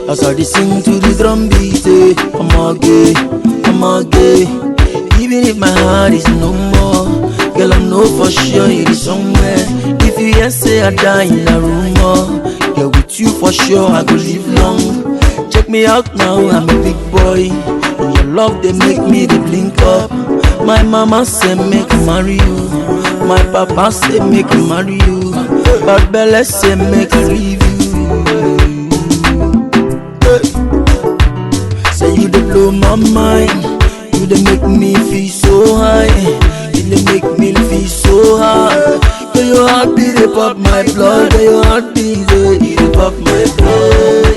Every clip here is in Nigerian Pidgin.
As I dey sing to the drum beat, I'm a gay, I'm a gay. Even if my heart is no more, girl, I know for sure it is somewhere. If you hear say I die in a rumor, girl, with you for sure I go live long. Check me out now, I'm a big boy. And your love, they make me they blink up. My mama say make I marry you. My papa say make I marry you. But Bella say make I leave you. Say you dey blow my mind. You dey make me feel so high. You dey make me feel so high. Girl, your heart beat dey pop my blood. Girl, your heart beat dey pop my blood.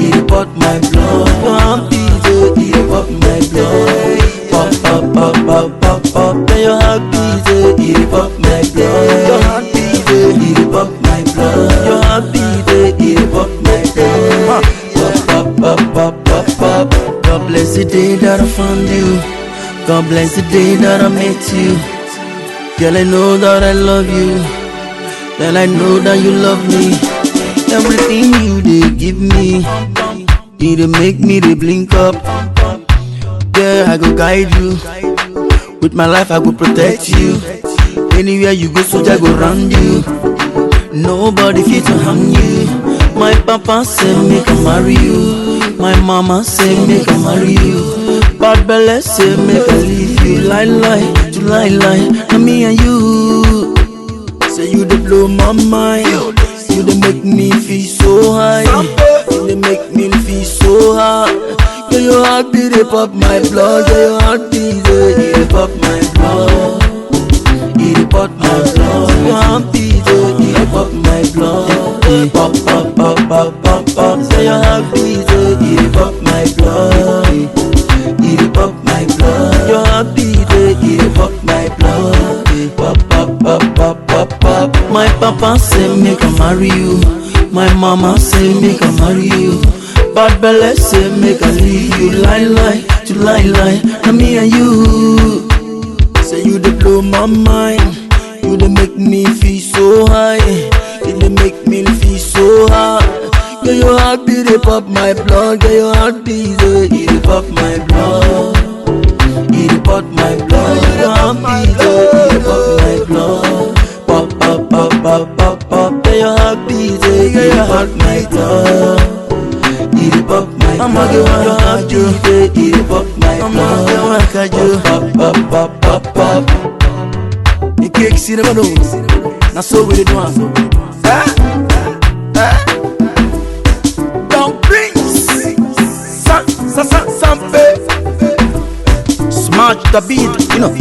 It pop my blood. Your heart beat dey pop my blood. Pop pop pop pop pop pop. Girl, your heart beat dey pop my blood. Your heart beat dey pop my blood. Your heart beat dey pop my blood. Pop pop pop pop pop. God bless the day that I found you. God bless the day that I met you. Girl, I know that I love you. Girl, I know that you love me. Everything you did give me, it make me they blink up. Girl, I go guide you. With my life I go protect you. Anywhere you go, soldier go round you. Nobody fit to harm you. My papa say make I marry you. My mama say make I marry you. Bad Bella say make I leave you. Lie lie, to lie lie, now me and you. Say you dey blow my mind. You dey make me feel so high. You dey make me feel so high. Girl, your heart beat dey pop my blood. Girl, your heart beat dey pop my blood. It dey pop my blood. Your heart beat dey pop my blood. Pop pop pop pop pop pop. Say your heart beat dey pop my blood. It dey pop my blood. Your heart beat dey pop my blood. Pop pop pop pop pop pop. My papa say make I marry you. My mama say make I marry you. Bad Bella say make I leave you. Lie lie, to lie lie, now me and you. Say you dey blow my mind. You dey make me feel so high. You dey make me feel so high. Girl, your heart beat dey pop my blood. Girl, your heart beat dey pop my blood. It pop my blood. Your heart beat dey pop my blood. Pop pop pop pop pop pop. Girl, your heart beat dey pop my blood. It pop my blood. I'ma get one of you. It pop my blood. Pop pop pop pop pop. The cake cinema nose. Now so we do it. Don't bring Sampe. Smash the beat, you know.